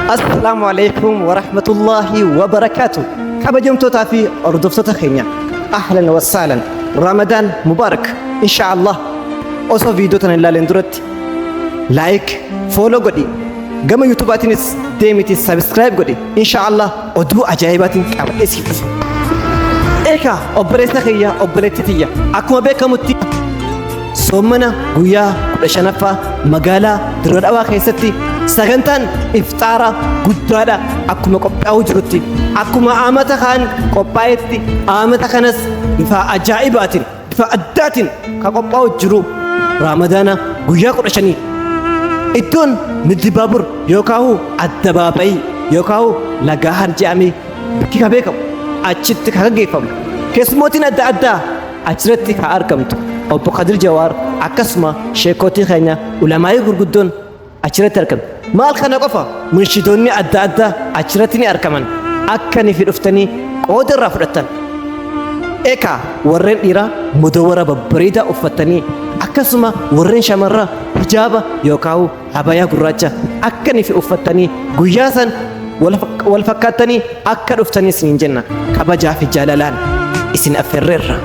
السلام عليكم ورحمة الله وبركاته. كبجمتوتا في أردفتوتا خينيا، أهلا وسهلا. رمضان مبارك إن شاء الله. أوسو فيديو تنلا لندرت لايك فولو قدي قام يوتيوباتينس ديمتي سبسكرايب قدي إن شاء الله. أدو أجايباتين كام إسكت إيكا أبريسنا خيا أبريتيتيا أكما بيكا متي soomana guyyaa 15ffaa magaalaa Dirree Dhawaa keessatti sagantaan iftaara guddaadha akkuma qophaa'u jirutti akkuma amata kaan qophaa'etti amata kanas bifa ajaa'ibaatiin bifa addaatiin ka qophaa'u jiru Ramadaana guyyaa 15 iddoon Middi Baabur yookaan addabaabayii yookaan laga harjaamee bakki ka beekamu achitti ka gaggeeffamu keessumootiin adda addaa achirratti ka argamtu Obbo Kadir Jawaar akkasuma sheekotii keenya ulamaa'ii gurguddoon achirratti argamu. Maal kana qofa munshidoonni adda addaa achirratti ni argaman akka ni dhuftanii qooda irraa fudhatan. Ekaa warreen dhiiraa mudawwara babbareedaa uffatanii akkasuma warreen shamarraa hijaaba yookaan habayaa gurraacha akka ni uffatanii guyyaa san wal fakkaatanii akka dhuftanii isin jenna kabajaa fi jaalalaan isin affeerreerra.